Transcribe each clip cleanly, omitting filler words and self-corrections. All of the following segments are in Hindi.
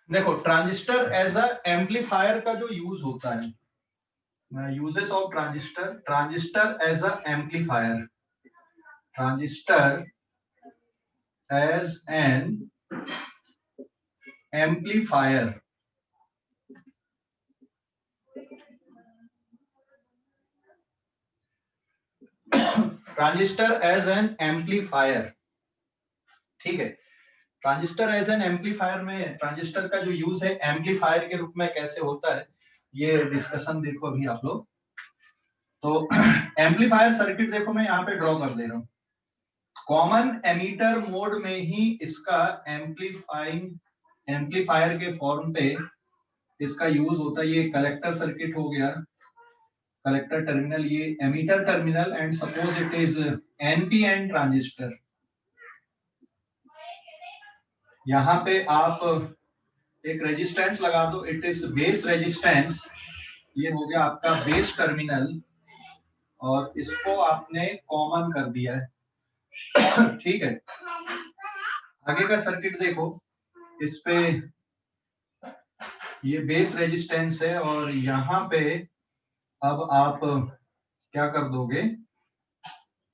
देखो ट्रांजिस्टर एज अ एम्पलीफायर का जो यूज होता है, uses of transistor, transistor as a amplifier, transistor as an amplifier, transistor as an amplifier, ठीक है। ट्रांजिस्टर एज एन एम्पलीफायर में ट्रांजिस्टर का जो यूज है एम्पलीफायर के रूप में कैसे होता है, ये डिस्कशन देखो अभी आप लोग। तो एम्पलीफायर सर्किट देखो मैं यहाँ पे ड्रॉ कर दे रहा हूँ। कॉमन एमीटर मोड में ही इसका एम्पलीफायर के फॉर्म पे इसका यूज होता है। ये कलेक्टर सर्किट हो गया, कलेक्टर टर्मिनल, ये emitter terminal, and suppose it is NPN transistor. यहाँ पे आप एक रेजिस्टेंस लगा दो, इट इज बेस रेजिस्टेंस, ये हो गया आपका बेस टर्मिनल, और इसको आपने कॉमन कर दिया है ठीक है। आगे का सर्किट देखो, इस पे ये बेस रेजिस्टेंस है, और यहाँ पे अब आप क्या कर दोगे,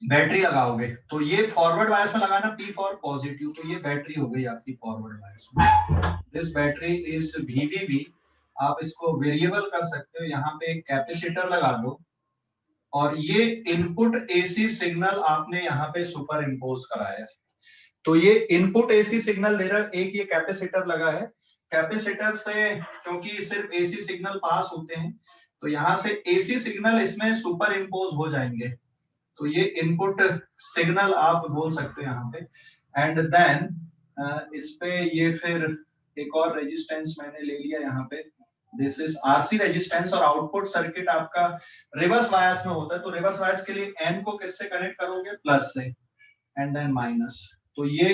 बैटरी लगाओगे। तो ये फॉरवर्ड बायस में लगाना, पी फॉर पॉजिटिव, तो ये बैटरी हो गई आपकी फॉरवर्ड बायस में। दिस बैटरी इज वीवीबी, आप इसको वेरिएबल कर सकते हो, यहाँ पे एक कैपेसिटर लगा दो, और ये इनपुट एसी सिग्नल आपने यहाँ पे सुपर इम्पोज कराया। तो ये इनपुट एसी सिग्नल दे रहा है, एक ये कैपेसिटर लगा है, कैपेसिटर से क्योंकि सिर्फ एसी सिग्नल पास होते हैं, तो यहाँ से एसी सिग्नल इसमें सुपर इम्पोज हो जाएंगे, तो ये इनपुट सिग्नल आप बोल सकते हैं यहाँ पे। एंड देन इस पे ये फिर एक और रेजिस्टेंस मैंने ले लिया यहाँ पे, दिस इज आरसी रेजिस्टेंस, और आउटपुट सर्किट आपका रिवर्स बायस में होता है। तो रिवर्स बायस के लिए एन को किससे कनेक्ट करोगे, प्लस से, एंड देन माइनस, तो ये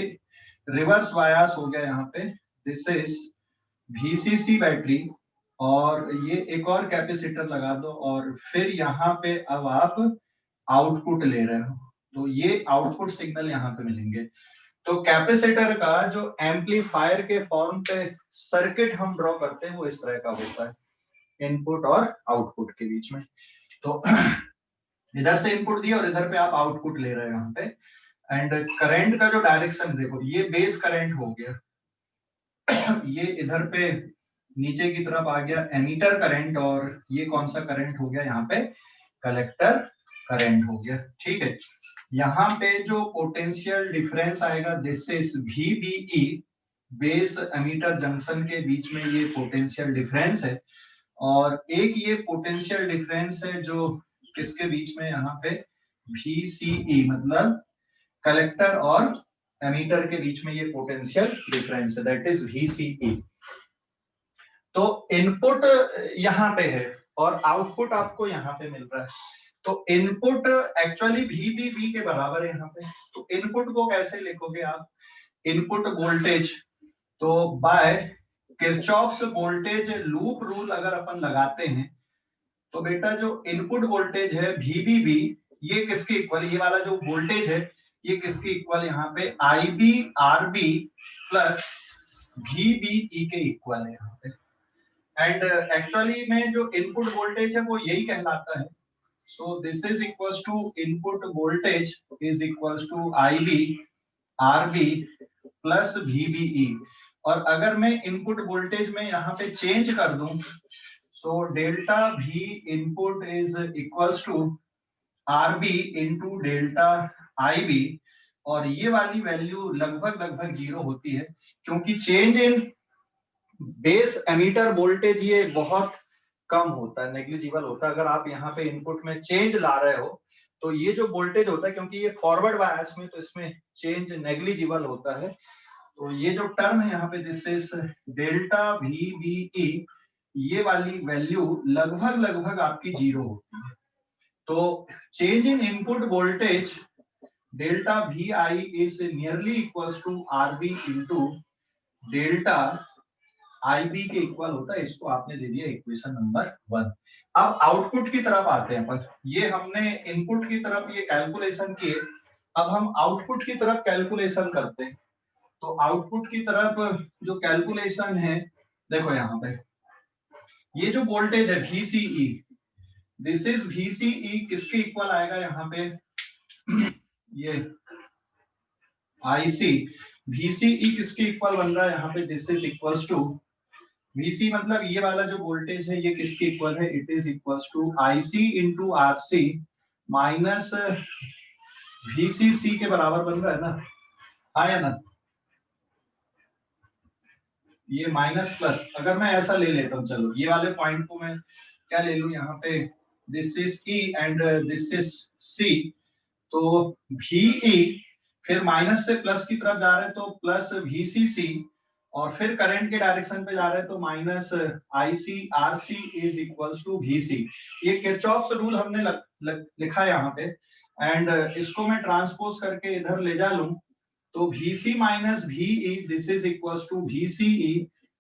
रिवर्स बायस हो गया यहाँ पे। दिस इज वीसीसी बैटरी, और ये एक और कैपेसिटर लगा दो, और फिर यहाँ पे अब आप आउटपुट ले रहे हो, तो ये आउटपुट सिग्नल यहाँ पे मिलेंगे। तो कैपेसिटर का जो एम्पलीफायर के फॉर्म पे सर्किट हम ड्रॉ करते हैं वो इस तरह का होता है, इनपुट और आउटपुट के बीच में। तो इधर से इनपुट दिया और इधर पे आप आउटपुट ले रहे हो यहाँ पे। एंड करंट का जो डायरेक्शन देखो, ये बेस करंट हो गया ये इधर पे नीचे की तरफ आ गया एमीटर करंट, और ये कौन सा करंट हो गया यहाँ पे, कलेक्टर करंट हो गया, ठीक है। यहाँ पे जो पोटेंशियल डिफरेंस आएगा, this is VBE, base emitter junction के बीच में ये पोटेंशियल डिफरेंस है, और एक ये पोटेंशियल डिफरेंस है जो किसके बीच में, यहाँ पे VCE, मतलब कलेक्टर और एमीटर के बीच में ये पोटेंशियल डिफरेंस है, दैट इज VCE। तो इनपुट यहाँ पे है और आउटपुट आपको यहाँ पे मिल रहा है। तो इनपुट एक्चुअली VBB के बराबर है यहाँ पे। तो इनपुट को कैसे लिखोगे आप, इनपुट वोल्टेज, तो by Kirchhoff's voltage loop rule अगर अपन लगाते हैं, तो बेटा जो इनपुट वोल्टेज है VBB, ये किसके इक्वल, ये वाला जो वोल्टेज है ये किसके इक्वल, यहाँ पे IB RB प्लस VBE के इक्वल है यहाँ पे। एंड एक्चुअली में जो इनपुट वोल्टेज है वो यही कहलाता है। So this is equals to input voltage is equals to IB RB plus VBE। और अगर मैं इनपुट वोल्टेज में यहाँ पे चेंज कर दूं, so delta V input is equals to RB into delta IB, और ये वाली वैल्यू लगभग लगभग 0 होती है, क्योंकि change in base emitter voltage ये बहुत कम होता है, नेग्लिजिबल होता है। अगर आप यहाँ पे इनपुट में चेंज ला रहे हो तो ये जो वोल्टेज होता है, क्योंकि ये फॉरवर्ड बायस में, तो इसमें चेंज नेग्लिजिबल होता है। तो ये जो टर्म है यहाँ पे, दिस इज डेल्टा VBE, ये वाली वैल्यू लगभग लगभग आपकी 0 होती है। तो change in input voltage delta VI is nearly equals to RB into delta IB के इक्वल होता है। इसको आपने दे दिया इक्वेशन नंबर 1। अब आउटपुट की तरफ आते हैं अपन। ये हमने इनपुट की तरफ ये कैलकुलेशन किए, अब हम आउटपुट की तरफ कैलकुलेशन करते हैं। तो आउटपुट की तरफ जो कैलकुलेशन है देखो यहाँ पे ये जो वोल्टेज है VCE, दिस इज VCE किसके इक्वल आएगा यहाँ पे, ये IC, VCE किसके इक्वल बन रहा है यहाँ पे, this is equals to VC, मतलब ये वाला जो वोल्टेज है ये किसके इक्वल है, it is equals to IC into RC minus VCC के बराबर बन रहा है ना, हाँ या ना, ये माइनस प्लस, अगर मैं ऐसा ले लेता हूँ, चलो ये वाले पॉइंट को मैं क्या ले लूं यहाँ पे, this is E and this is C, तो VE फिर माइनस से प्लस की तरफ जा रहे हैं तो प्लस VCC, और फिर करंट के डायरेक्शन पे जा रहे हैं तो minus ICRC is equals to VC। ये किरचॉफ्स रूल हमने लिखा है यहाँ पे, एंड इसको मैं ट्रांसपोज करके इधर ले जा लूं तो VC minus VE this is equals to VCE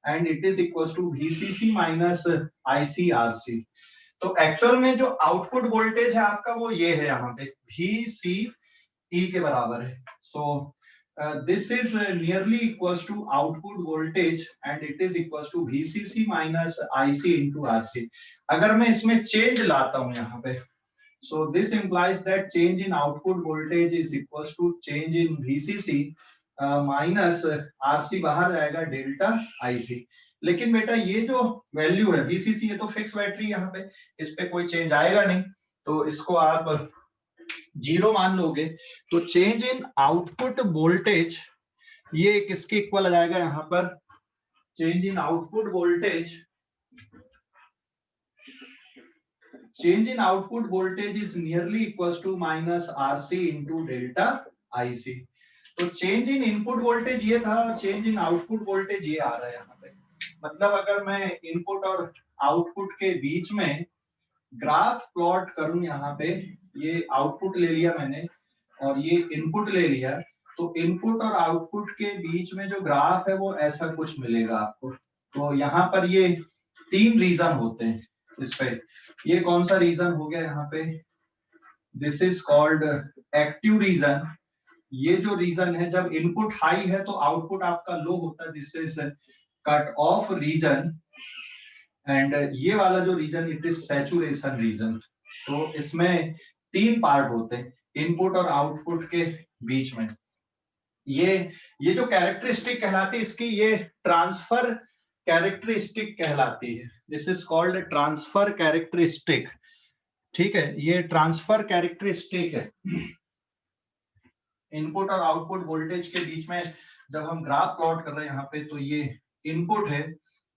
and it is equals to VCC minus ICRC। तो एक्चुअल में जो आउटपुट वोल्टेज है आपका वो ये है यहाँ पे VCE के बराबर है। So this is nearly equals to output voltage and it is equals to VCC minus IC into RC। अगर मैं इसमें चेंज लाता हूं यहाँ पे, so this implies that change in output voltage is equals to change in VCC minus RC बाहर जाएगा डेल्टा IC। लेकिन बेटा ये जो वैल्यू है VCC, ये तो फिक्स बैटरी, यहाँ पे इस पे कोई चेंज आएगा नहीं, तो इसको आप जीरो मान लोगे, तो चेंज इन आउटपुट वोल्टेज ये किसके इक्वल आ जाएगा यहाँ पर, change in output voltage, change in output voltage is nearly equals to minus RC into delta IC। तो चेंज इन इनपुट वोल्टेज ये था और चेंज इन आउटपुट वोल्टेज ये आ रहा है यहाँ पे। मतलब अगर मैं इनपुट और आउटपुट के बीच में ग्राफ प्लॉट करूं, यहाँ पे ये आउटपुट ले लिया मैंने और ये इनपुट ले लिया, तो इनपुट और आउटपुट के बीच में जो ग्राफ है वो ऐसा कुछ मिलेगा आपको। तो यहाँ पर ये तीन रीजन होते हैं इस पे। ये कौन सा रीजन हो गया यहाँ पे, this is called active region. ये जो रीजन है जब इनपुट हाई है तो आउटपुट आपका लो होता है, this is cut off region, and ये वाला जो region it is saturation region. तो इसमें तीन पार्ट होते हैं इनपुट और आउटपुट के बीच में। ये जो कैरेक्टरिस्टिक कहलाती है इसकी, ये ट्रांसफर कैरेक्टरिस्टिक कहलाती है, this is called transfer characteristic. ठीक है, ये ट्रांसफर कैरेक्टरिस्टिक है। इनपुट और आउटपुट वोल्टेज के बीच में जब हम ग्राफ प्लॉट कर रहे हैं यहाँ पे, तो ये इनपुट है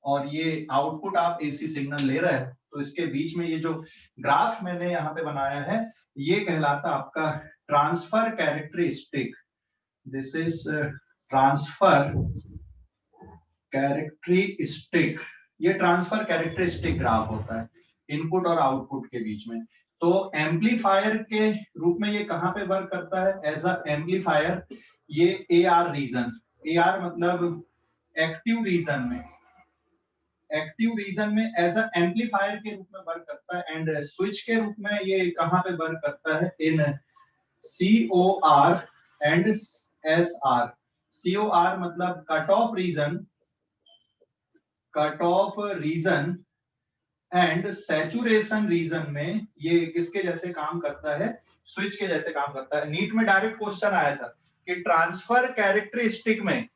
और ये आउटपुट आप एसी सिग्नल ले रहे हैं, तो इसके बीच में ये जो ग्राफ मैंने यहाँ पे बनाया है ये कहलाता आपका transfer characteristic. This is transfer characteristic. ये ट्रांसफर कैरेक्टरिस्टिक ग्राफ होता है इनपुट और आउटपुट के बीच में। तो एम्पलीफायर के रूप में ये कहां पे वर्क करता है, एज अ एम्पलीफायर, ये AR रीजन, AR मतलब एक्टिव रीजन में, एक्टिव रीजन में एज अ एम्पलीफायर के रूप में वर्क करता है। एंड स्विच के रूप में ये कहां पे वर्क करता है, in COR and SR। COR मतलब cut off region, cut off region, and saturation region में ये किसके जैसे काम करता है, स्विच के जैसे काम करता है। नीट में डायरेक्ट क्वेश्चन आया था कि ट्रांसफर कैरेक्टरिस्टिक में,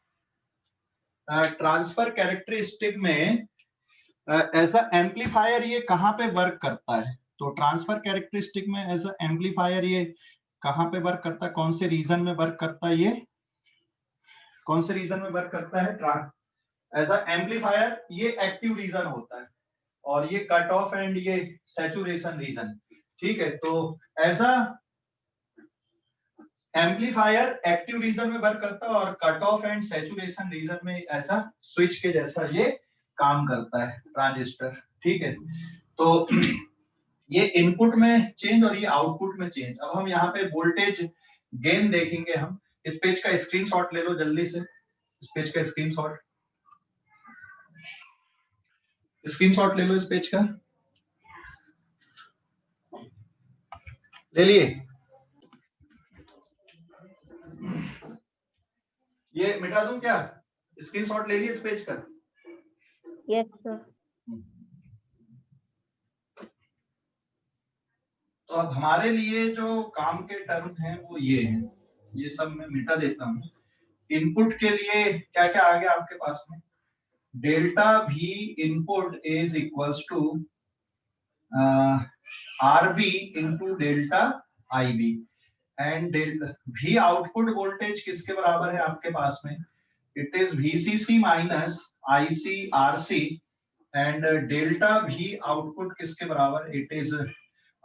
ट्रांसफर कैरेक्टरिस्टिक में एज अ एम्पलीफायर ये कहां पे वर्क करता है। तो ट्रांसफर कैरेक्टरिस्टिक में एज अ एम्पलीफायर ये कहां पे वर्क करता है, कौन से रीजन में वर्क करता है, ये कौन से रीजन में वर्क करता है एज अ एम्पलीफायर, ये एक्टिव रीजन होता है और ये कट ऑफ एंड ये सैचुरेशन रीजन। ठीक है, तो as a amplifier active region में वर्क करता है और cut off and saturation region में ऐसा स्विच के जैसा ये काम करता है ट्रांजिस्टर। ठीक है, तो ये इनपुट में चेंज और ये आउटपुट में चेंज। अब हम यहाँ पे वोल्टेज गेन देखेंगे। हम इस पेज का स्क्रीनशॉट ले लो जल्दी से, इस पेज का स्क्रीनशॉट, स्क्रीनशॉट ले लो इस पेज का, ले लिए, ये मिटा दूं क्या, स्क्रीनशॉट ले लिए इस पेज का। Yes sir. तो अब हमारे लिए जो काम के टर्म हैं वो ये हैं, ये सब मैं मिटा देता हूँ। इनपुट के लिए क्या क्या आ गया आपके पास में, delta V input is equals to RB into delta IB, and V output voltage किसके बराबर है आपके पास में, it is VCC minus ICRC, and delta V output किसके बराबर, it is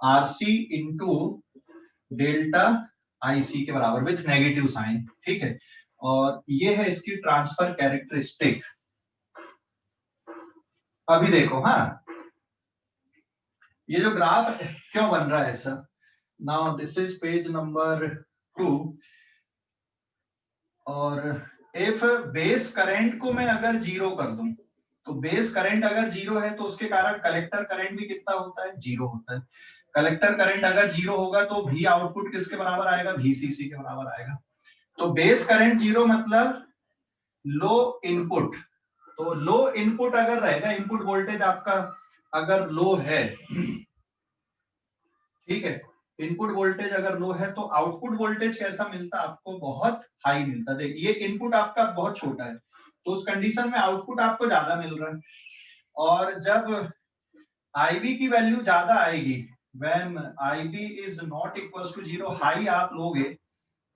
RC into delta IC के बराबर विथ नेगेटिव साइन। ठीक है, और ये है इसकी ट्रांसफर कैरेक्टरिस्टिक। अभी देखो, हाँ ये जो ग्राफ क्यों बन रहा है sir, now this is page number 2, और इफ बेस करंट को मैं अगर जीरो कर दूं, तो बेस करंट अगर जीरो है तो उसके कारण कलेक्टर करंट भी कितना होता है, जीरो होता है। कलेक्टर करंट अगर जीरो होगा तो V आउटपुट किसके बराबर आएगा, VCC के बराबर आएगा। तो बेस करंट जीरो मतलब लो इनपुट, तो लो इनपुट अगर रहेगा, इनपुट वोल्टेज आपका अगर लो है, ठीक है, इनपुट वोल्टेज अगर लो है तो आउटपुट वोल्टेज कैसा मिलता है आपको, बहुत हाई मिलता है। देखिए ये इनपुट आपका बहुत छोटा है, तो उस कंडीशन में आउटपुट आपको ज्यादा मिल रहा है, और जब IB की वैल्यू ज्यादा आएगी, when IB is not equal to zero, high आप लोगे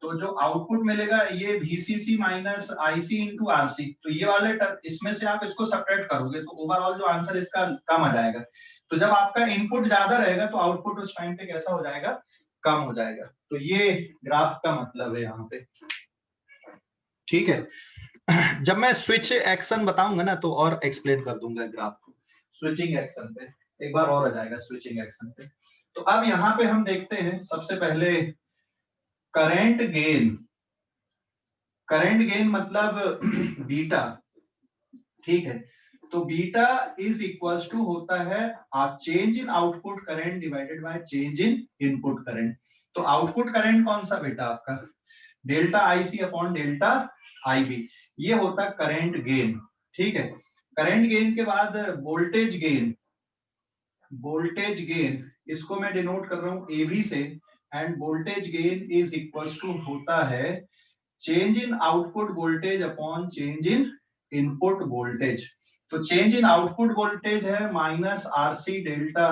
तो जो आउटपुट मिलेगा ये VCC minus IC into RC, तो ये वाले इसमें से आप इसको सेपरेट करोगे तो ओवरऑल जो आंसर इसका कम आ जाएगा। तो जब आपका इनपुट ज्यादा रहेगा तो आउटपुट उस टाइम पे कैसा हो जाएगा, कम हो जाएगा। तो ये ग्राफ का मतलब है यहाँ पे, ठीक है। जब मैं स्विच एक्शन बताऊंगा ना तो और एक्सप्लेन कर दूंगा ग्राफ को, स्विचिंग एक्शन पे एक बार और आ जाएगा, स्विचिंग एक्शन पे। तो अब यहाँ पे हम देखते हैं सबसे पहले करंट गेन, करंट गेन मतलब बीटा, ठीक है। तो बीटा इज इक्वल्स टू होता है change in output current divided by change in input current. तो आउटपुट करंट कौन सा बेटा आपका, delta IC upon delta IB, ये होता करंट गेन, ठीक है। करंट गेन के बाद वोल्टेज गेन, वोल्टेज गेन इसको मैं डिनोट कर रहा हूं AB से, and voltage gain is equals to होता है change in output voltage upon change in input voltage. तो चेंज इन आउटपुट वोल्टेज है minus RC delta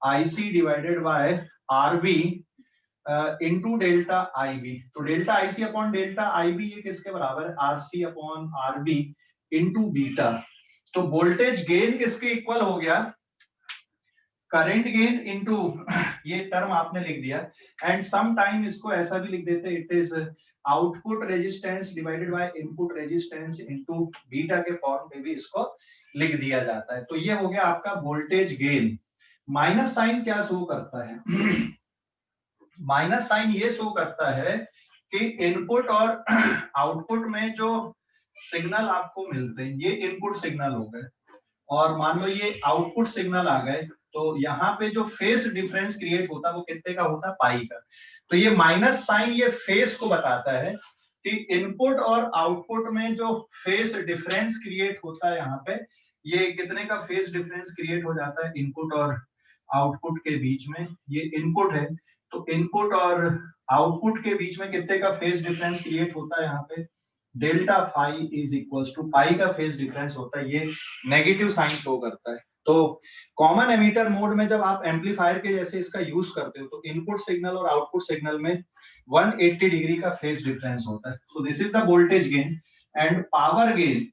IC divided by RB into delta IB। तो delta IC upon delta IB ये किसके बराबर है, RC upon RB into beta. तो वोल्टेज गेन किसके इक्वल हो गया, करंट गेन इनटू ये टर्म आपने लिख दिया, एंड सम टाइम इसको ऐसा भी लिख देते, it is output resistance divided by input resistance into beta के फॉर्म में भी इसको लिख दिया जाता है। तो ये हो गया आपका वोल्टेज गेन। माइनस साइन क्या शो करता है, माइनस साइन ये शो करता है कि इनपुट और आउटपुट में जो सिग्नल आपको मिलते हैं ये इनपुट सिग्नल हो गए, और मान लो ये आउटपुट सिग्नल आ गए, तो यहाँ पे जो फेस डिफरेंस क्रिएट होता है वो कितने का होता है, पाई का। तो ये माइनस साइन ये फेस को बताता है कि इनपुट और आउटपुट में जो फेस डिफरेंस क्रिएट होता है यहाँ पे, ये कितने का फेस डिफरेंस क्रिएट हो जाता है इनपुट और आउटपुट के बीच में। ये इनपुट है तो इनपुट और आउटपुट के बीच में कितने का फेस डिफरेंस क्रिएट होता है यहाँ पे, delta phi is equals to pi का फेस डिफरेंस होता है, ये नेगेटिव साइन शो करता है। तो कॉमन एमीटर मोड में जब आप एम्पलीफायर के जैसे इसका यूज करते हो तो इनपुट सिग्नल और आउटपुट सिग्नल में 180 डिग्री का फेस डिफरेंस होता है। So this is the voltage gain and power gain,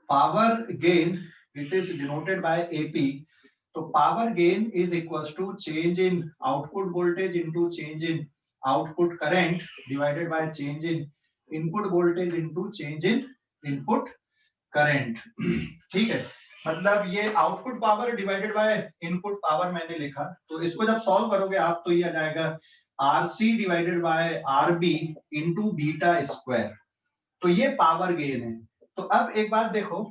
power gain it is denoted by AP। तो power gain is equals to change in output voltage into change in output current divided by change in input voltage into change in input current, ठीक है। मतलब ये output power divided by input power मैंने लिखा, तो इसको जब सॉल्व करोगे आप तो ये आ जाएगा RC divided by RB into beta square. तो ये पावर गेन है। तो अब एक बात देखो,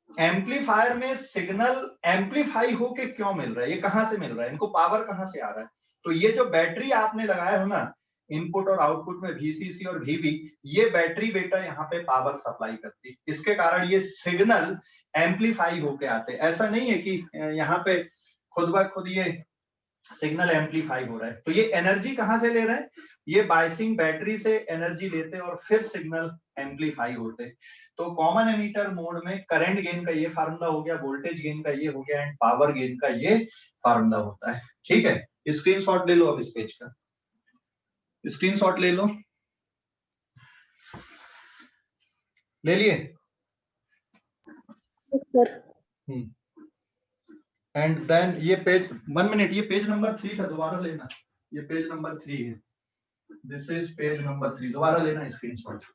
एम्पलीफायर में सिग्नल एम्पलीफाई होके क्यों मिल रहा है, ये कहां से मिल रहा है, इनको पावर कहां से आ रहा है। तो ये जो बैटरी आपने लगाया हो ना, इनपुट और आउटपुट में VCC और VB, ये बैटरी बेटा यहाँ पे पावर सप्लाई करती है। इसके कारण ये सिग्नल एम्पलीफाई होके आते हैं। ऐसा नहीं है कि यहाँ पे खुद ब खुद ये सिग्नल एम्पलीफाई हो रहा है। तो ये एनर्जी कहाँ से ले रहे हैं? ये बायसिंग बैटरी से एनर्जी लेते हैं और फिर सिग्नल एम्पलीफाई होते हैं। तो कॉमन एमीटर मोड में करंट गेन का ये फार्मूला हो गया, वोल्टेज गेन का ये हो गया एंड पावर गेन का ये फार्मूला होता है। ठीक है, स्क्रीनशॉट ले लो अब इस पेज का, स्क्रीनशॉट ले लो, ले लिए? एंड देन ये पेज 1 मिनट, ये पेज नंबर 3 था, दोबारा लेना, ये पेज नंबर 3 है, दिस इज पेज नंबर 3, दोबारा लेना स्क्रीनशॉट।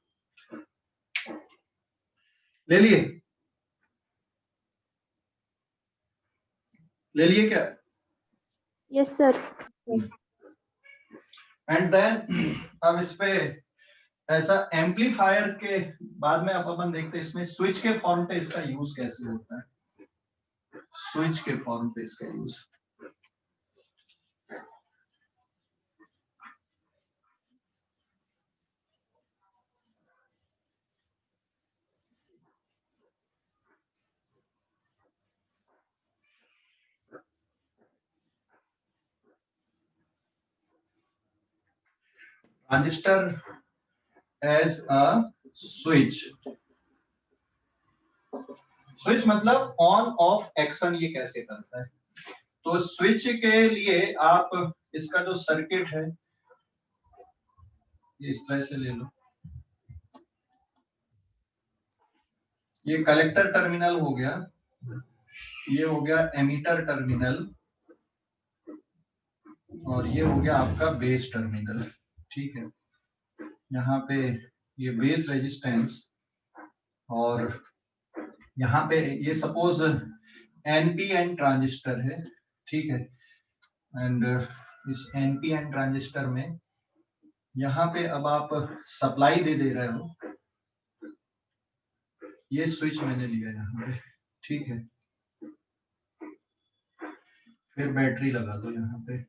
ले लिए? ले लिए क्या? Yes sir. एंड देन अब इस पे ऐसा एम्पलीफायर के बाद में अब अपन देखते हैं इसमें स्विच के फॉर्म पे इसका यूज कैसे होता है। स्विच के फॉर्म पे इसका use, transistor as a switch. Switch मतलब ऑन ऑफ एक्शन ये कैसे करता है। तो स्विच के लिए आप इसका जो सर्किट है ये इस तरह से ले लो, ये कलेक्टर टर्मिनल हो गया, ये हो गया एमीटर टर्मिनल, और ये हो गया आपका बेस टर्मिनल। ठीक है, यहाँ पे ये बेस रेजिस्टेंस, और यहाँ पे ये सपोज NPN ट्रांजिस्टर है। ठीक है, एंड इस NPN ट्रांजिस्टर में यहाँ पे अब आप सप्लाई दे रहे हो, ये स्विच मैंने लिया यहाँ पे। ठीक है, फिर बैटरी लगा दो यहाँ पे,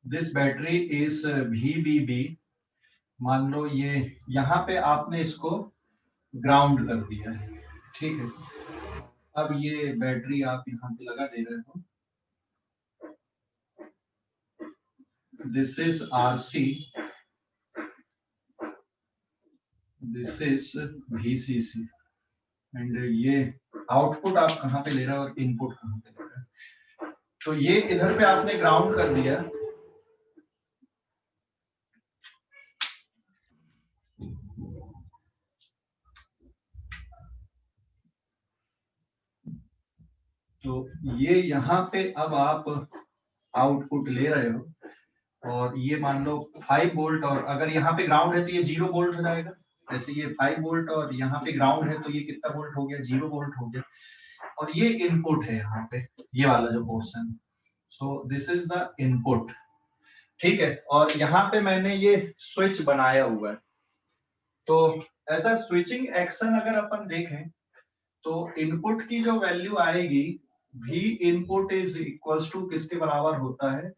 दिस बैटरी इज VBB, मान लो ये यहाँ पे आपने इसको ग्राउंड कर दिया है। ठीक है, अब ये बैटरी आप यहाँ पे लगा दे रहे हो, this is RC, this is VCC, and ये आउटपुट आप कहाँ पे ले रहे हो और इनपुट कहाँ पे ले रहे हो। तो ये इधर पे आपने ग्राउंड कर दिया, तो ये यहाँ पे अब आप आउटपुट ले रहे हो, और ये मान लो 5 वोल्ट, और अगर यहाँ पे ग्राउंड है तो ये 0 वोल्ट हो जाएगा। जैसे ये 5 वोल्ट और यहाँ पे ग्राउंड है तो ये कितना वोल्ट हो गया? 0 वोल्ट हो गया। और ये इनपुट है यहाँ पे, ये वाला जो portion, so this is the input. ठीक है, और यहाँ पे मैंने ये स्विच बनाया हुआ है। तो ऐसा स्विचिंग एक्शन अगर अपन देखें तो इनपुट की जो वैल्यू आएगी, V input is equals to किसके बराबर होता है?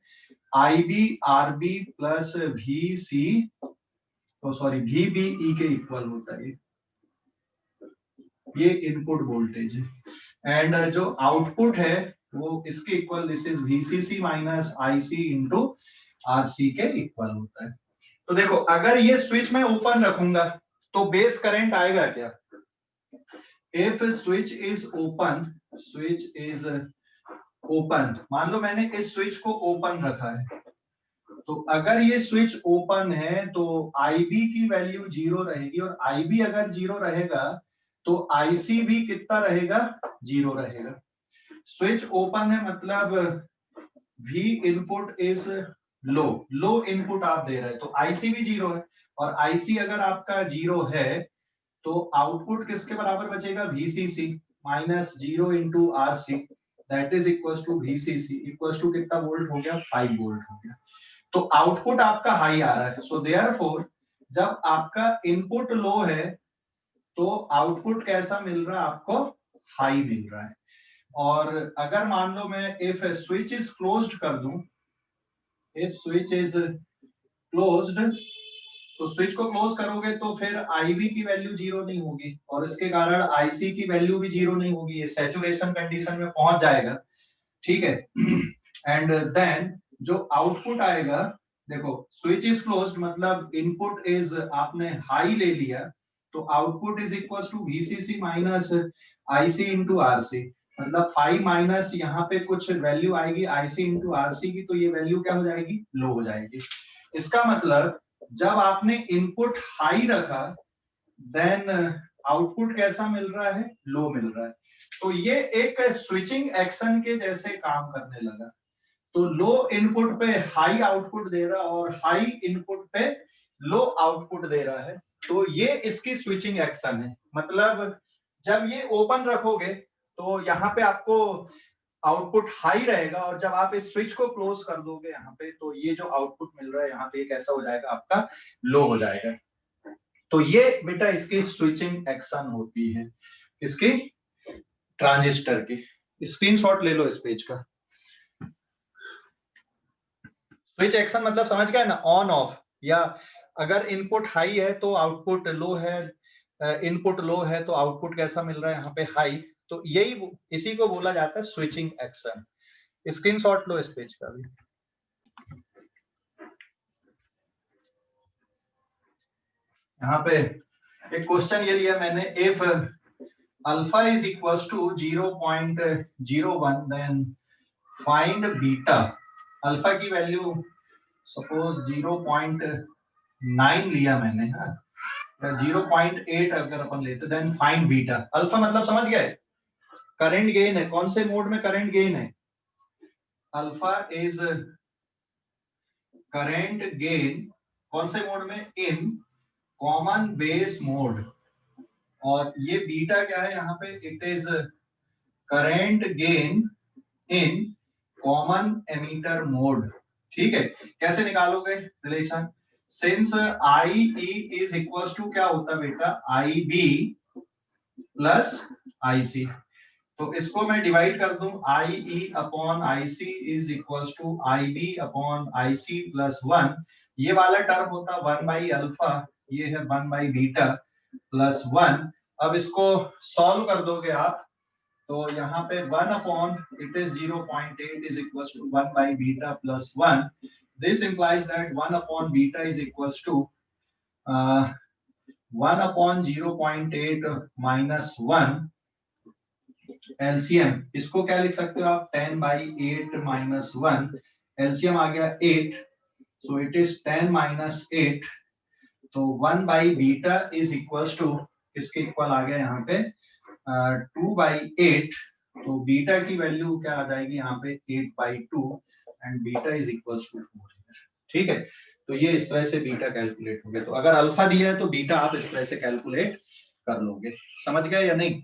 IB RB प्लस VC, तो सॉरी VBE के इक्वल होता है। ये इनपुट वोल्टेज है, एंड जो आउटपुट है वो इसके equal, this is VCC minus IC into RC के इक्वल होता है। तो देखो, अगर ये स्विच मैं ओपन रखूंगा तो बेस करंट आएगा क्या? If switch is open, switch is open, मान लो मैंने इस स्विच को ओपन रखा है, तो अगर ये स्विच ओपन है तो IB की वैल्यू 0 रहेगी, और IB अगर 0 रहेगा तो IC भी कितना रहेगा? 0 रहेगा। स्विच ओपन है मतलब V input is low, low input आप दे रहे हैं तो IC भी 0 है, और IC अगर आपका 0 है तो आउटपुट किसके बराबर बचेगा? VCC minus 0 into RC, that is equal to VCC equal to कितना वोल्ट हो गया? 5 वोल्ट हो गया। तो आउटपुट आपका हाई आ रहा है, सो देयरफॉर जब आपका इनपुट लो है तो आउटपुट कैसा मिल रहा है आपको? हाई मिल रहा है। और अगर मान लो मैं इफ स्विच इज क्लोज्ड कर दूं, इफ स्विच इज क्लोज्ड, तो स्विच को क्लोज करोगे तो फिर आईबी की वैल्यू जीरो नहीं होगी और इसके कारण आईसी की वैल्यू भी जीरो नहीं होगी, ये सैचुरेशन कंडीशन में पहुंच जाएगा, ठीक है। एंड देन जो आउटपुट आएगा, देखो स्विच इज क्लोज्ड मतलब इनपुट इज आपने हाई ले लिया, तो output is equal to VCC minus IC into RC, मतलब 5 माइनस यहाँ पे कुछ वैल्यू आएगी आईसी इंटू आरसी की, तो ये वैल्यू क्या हो जाएगी, लो हो जाएगी। इसका मतलब जब आपने इनपुट हाई रखा देन आउटपुट कैसा मिल रहा है, लो मिल रहा है, तो ये एक स्विचिंग एक्शन के जैसे काम करने लगा। तो लो इनपुट पे हाई आउटपुट दे रहा और हाई इनपुट पे लो आउटपुट दे रहा है, तो ये इसकी स्विचिंग एक्शन है। मतलब जब ये ओपन रखोगे तो यहाँ पे आपको आउटपुट हाई रहेगा और जब आप इस स्विच को क्लोज कर दोगे यहाँ पे, तो ये जो आउटपुट मिल रहा है यहाँ पे कैसा हो जाएगा, आपका लो हो जाएगा। तो ये बेटा इसकी स्विचिंग एक्शन होती है, इसकी ट्रांजिस्टर की। स्क्रीनशॉट ले लो इस पेज का। स्विच एक्शन मतलब समझ गए ना, ऑन ऑफ, या अगर इनपुट हाई है तो आउटपुट लो है, इनपुट लो है तो आउटपुट कैसा मिल रहा है यहाँ पे, हाई। तो यही इसी को बोला जाता है स्विचिंग एक्शन। स्क्रीनशॉट लो इस पेज का भी। यहाँ पे एक क्वेश्चन ये लिया मैंने, if alpha is equals to 0.01 then find beta. Alpha की वैल्यू सपोज 0.9 लिया मैंने, हाँ, 0.8 अगर अपन लेते देन फाइंड बीटा। अल्फा मतलब समझ गए, करंट गेन है, कौन से मोड में करंट गेन है, अल्फा इज करंट गेन कौन से मोड में, इन कॉमन बेस मोड। और ये बीटा क्या है यहाँ पे, it is current gain in common emitter mode, ठीक है। कैसे निकालोगे relation, since I E is equal to क्या होता है बेटा, आई बी प्लस आई सी, तो इसको मैं डिवाइड कर दूं, I E upon I C is equal to I B upon I C plus 1, ये वाला टर्म होता 1 बाई अल्फा, ये है 1 बाई बीटा प्लस 1। अब इसको सॉल्व कर दोगे आप, तो यहाँ पे 1 upon it is 0.8 is equal to 1 by beta plus 1, this implies that 1 upon beta is equal to 1 upon 0.8 minus 1, LCM इसको क्या लिख सकते हो आप, 10 बाई 8 माइनस 1, एलसीएम आ गया 8, सो इट इज 10 माइनस 8, तो 1 by beta is equal to, इसके इक्वल आ गया यहाँ पे 2 बाई 8, तो बीटा की वैल्यू क्या आ जाएगी यहाँ पे 8 by 2 and beta is equal to 4, ठीक है। तो ये इस तरह से बीटा कैलकुलेट हो गया। तो अगर अल्फा दिया है तो बीटा आप इस तरह से कैलकुलेट कर लोगे। समझ गए या नहीं,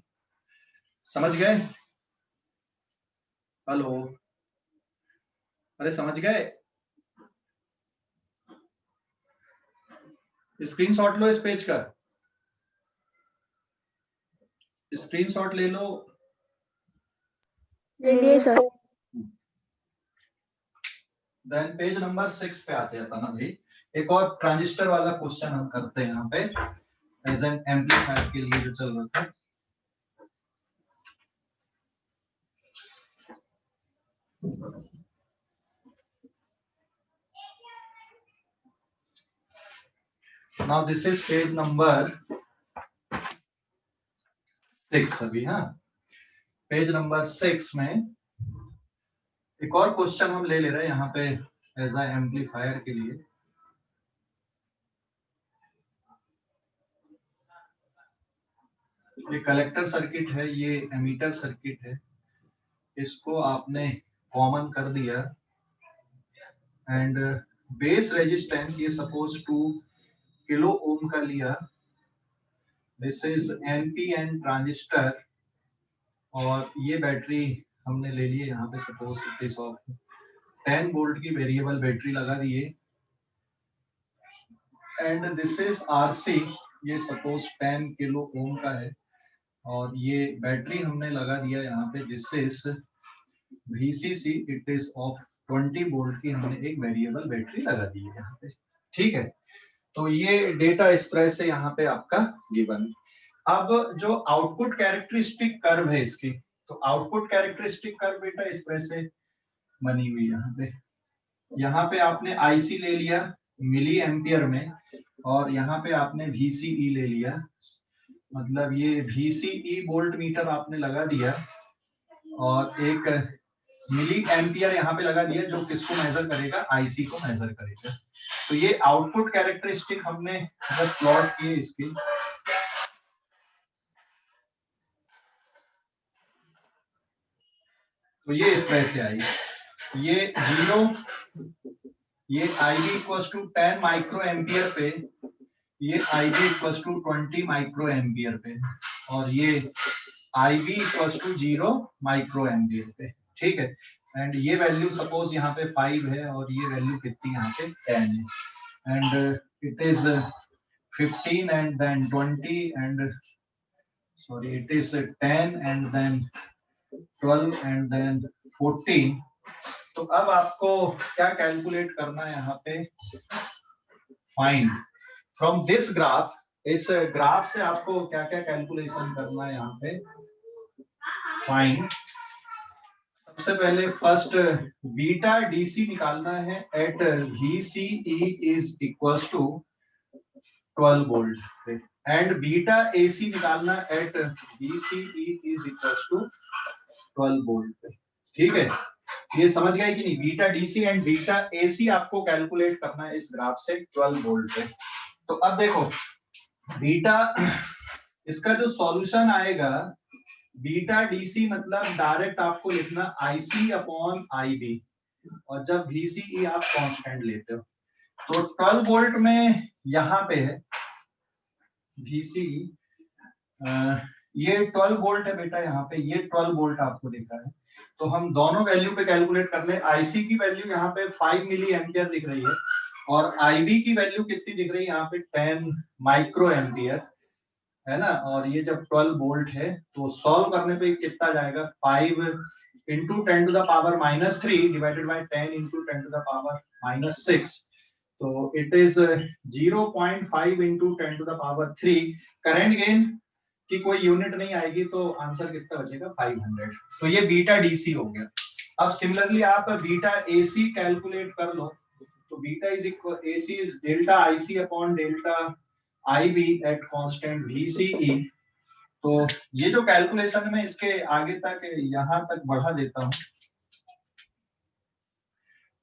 समझ गए, हेलो, अरे समझ गए, स्क्रीनशॉट लो इस पेज का, स्क्रीनशॉट ले लो। ले लिए सर। देन पेज नंबर 6 पे आते हैं अपन अभी। एक और ट्रांजिस्टर वाला क्वेश्चन हम करते हैं यहाँ पे, एज एन एम्पलीफायर के लिए जो चल रहा था। Now this is page number 6 अभी, हाँ, पेज नंबर 6 में एक और क्वेश्चन हम ले रहे हैं यहाँ पे एज ए एम्पलीफायर के लिए। ये कलेक्टर सर्किट है, ये एमीटर सर्किट है, इसको आपने कॉमन कर दिया एंड बेस रेजिस्टेंस ये सपोज 2 किलो ओम का लिया, दिस इज एनपीएन ट्रांजिस्टर, और ये बैटरी हमने ले ली है यहाँ पे, suppose it is of 10 volt की वेरिएबल बैटरी लगा दिए, एंड दिस इज आरसी, ये सपोज 10 किलो ओम का है, और ये बैटरी हमने लगा दिया यहाँ पे, this is VCC, it is of 20 volt की हमने एक वेरिएबल बैटरी लगा दी है यहाँ पे। ठीक है, तो ये डेटा इस तरह से यहाँ पे आपका गिवन। अब जो आउटपुट कैरेक्टरिस्टिक कर्व है इसकी, तो आउटपुट कैरेक्टरिस्टिक कर्व बेटा इस तरह से बनी हुई यहाँ पे। यहाँ पे आपने आईसी ले लिया मिली एम्पियर में, और यहाँ पे आपने VCE ले लिया, मतलब ये VCE वोल्ट मीटर आपने लगा दिया, और एक मिली एम्पियर यहाँ पे लगा दिया जो किसको मेजर करेगा, आईसी को मेजर करेगा। तो ये आउटपुट कैरेक्टरिस्टिक हमने जब प्लॉट किए इसकी, तो ये इस तरह से आई, ये 0, ये IB equals to 10 micro ampere पे, ये IB equals to 20 micro ampere पे, और ये IB equals to 0 micro ampere पे। ठीक है, एंड ये वैल्यू सपोज यहाँ पे 5 है, और ये वैल्यू कितनी यहाँ पे 10 है, and it is 15 and then 20 and sorry it is 10 and then 12 and then 14। तो अब आपको क्या कैलकुलेट करना है यहाँ पे, फाइंड फ्रॉम दिस ग्राफ, इस ग्राफ से आपको क्या क्या कैलकुलेशन करना है यहाँ पे, फाइंड सबसे पहले फर्स्ट बीटा डीसी निकालना है at VCE is equals to 12 volt, and beta AC निकालना at VCE is equals to 12 volt. ठीक है, ये समझ गए कि नहीं, beta DC and beta AC आपको कैलकुलेट करना है इस ग्राफ से 12 वोल्ट पे। तो अब देखो बीटा, इसका जो सॉल्यूशन आएगा बीटा डीसी मतलब डायरेक्ट आपको लिखना IC अपॉन IB, और जब VCE आप कांस्टेंट लेते हो, तो 12 वोल्ट में यहाँ पे है VCE, ये 12 वोल्ट है बेटा, यहाँ पे ये 12 वोल्ट आपको दिखा है। तो हम दोनों वैल्यू पे कैलकुलेट कर ले, आईसी की वैल्यू यहाँ पे 5 मिली एम्पियर दिख रही है, और आईबी की वैल्यू कितनी दिख रही है यहाँ पे 10 माइक्रो एम्पियर है ना, और ये जब 12 वोल्ट है तो सॉल्व करने पे कितना जाएगा, 5 into 10 to the power -3 divided by 10 into 10 to the power -6, तो it is 0.5 into 10 to the power 3। Current gain की कोई यूनिट नहीं आएगी, तो आंसर कितना बचेगा 500। तो ये बीटा डीसी हो गया। अब सिमिलरली आप बीटा एसी कैलकुलेट कर लो, तो beta is equal AC is delta IC upon delta IB at constant VCE। तो ये जो कैलकुलेशन में इसके आगे तक यहां तक बढ़ा देता हूं,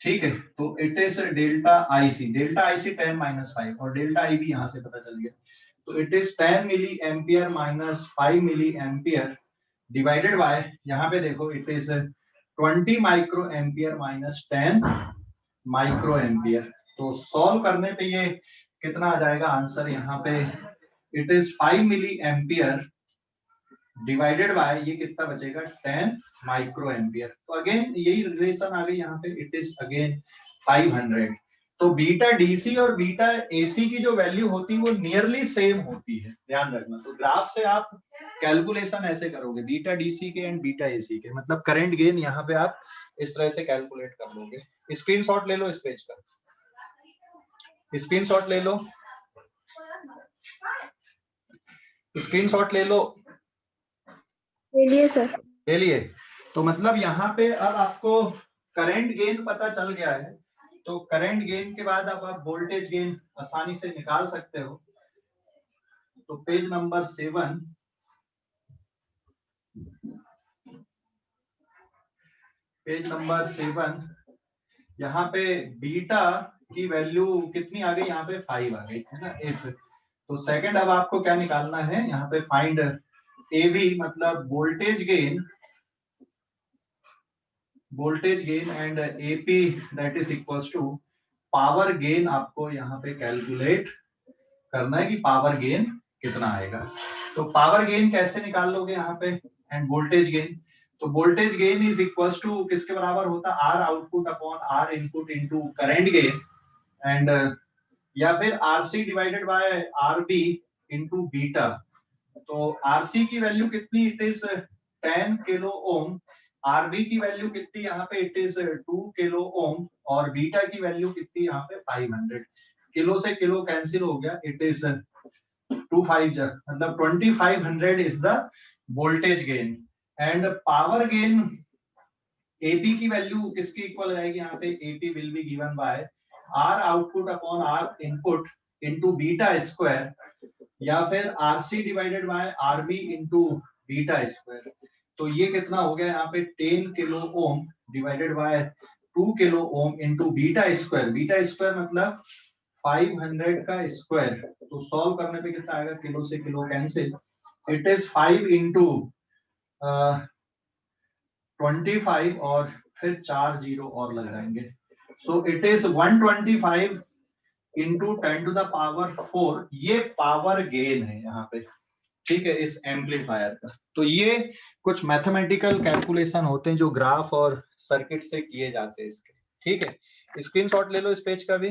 ठीक है, तो इट इज डेल्टा आईसी 10 - 5, और डेल्टा आईबी यहां से पता चल गया, तो it is 10 milli ampere minus 5 milli ampere divided by, यहाँ पे देखो it is 20 micro ampere minus 10 micro ampere. तो सॉल्व करने पे ये कितना आ जाएगा आंसर, यहाँ पे it is 5 milli ampere divided by ये कितना बचेगा 10 माइक्रो एम्पियर। तो अगेन यही रिलेशन आ गई यहाँ पे, इट इज अगेन 500। तो बीटा डीसी और बीटा एसी की जो वैल्यू होती है वो नियरली सेम होती है, ध्यान रखना। तो ग्राफ से आप कैलकुलेशन ऐसे करोगे बीटा डीसी के एंड बीटा एसी के, मतलब करंट गेन यहाँ पे आप इस तरह से कैलकुलेट कर लोगे। स्क्रीनशॉट ले लो इस पेज का, स्क्रीनशॉट ले लो, स्क्रीनशॉट ले लो, ले लिए सर। ले लिए। तो मतलब यहाँ पे अब आपको करंट गेन पता चल गया है, तो करंट गेन के बाद अब आप वोल्टेज गेन आसानी से निकाल सकते हो। तो पेज नंबर 7, पेज नंबर 7, यहाँ पे बीटा की वैल्यू कितनी आ गई, यहाँ पे 5 आ गई है ना, इफ। तो सेकंड अब आपको क्या निकालना है, यहाँ पे फाइंड एवी मतलब voltage gain, voltage gain and AP that is equals to power gain. आपको यहाँ पे कैलकुलेट करना है कि पावर गेन कितना आएगा। तो पावर गेन कैसे निकाल लोगे यहाँ पे, एंड वोल्टेज गेन, तो voltage gain is equals to किसके बराबर होता है, R output upon R input into current gain, and या फिर RC divided by RB into beta. तो आरसी की वैल्यू कितनी, it is 10 kilo ohm, RB की वैल्यू कितनी यहाँ पे, इट इज 2 किलो ओम, और बीटा की वैल्यू कितनी यहाँ पे 500। किलो से किलो कैंसिल हो गया, इट इज 25 मतलब 2500 is the voltage gain. And power gain AP की वैल्यू किसकी इक्वल आएगी यहाँ पे, AP will be given by R output upon R input into beta square, या फिर RC divided by RB into beta square. तो ये कितना हो गया यहाँ पे 10 kilo ohm divided by 2 kilo ohm into beta square. Beta square मतलब 500 का स्क्वायर, तो सॉल्व करने पे कितना आएगा, किलो से kilo cancel, it is 5 into 25 और फिर 4 जीरो और लग जाएंगे, so it is 125 into 10 to the power 4। ये पावर गेन है यहाँ पे, ठीक है, इस एम्पलीफायर का। तो ये कुछ मैथमेटिकल कैलकुलेशन होते हैं जो ग्राफ और सर्किट से किए जाते हैं इसके, ठीक है। स्क्रीनशॉट ले लो इस पेज का भी।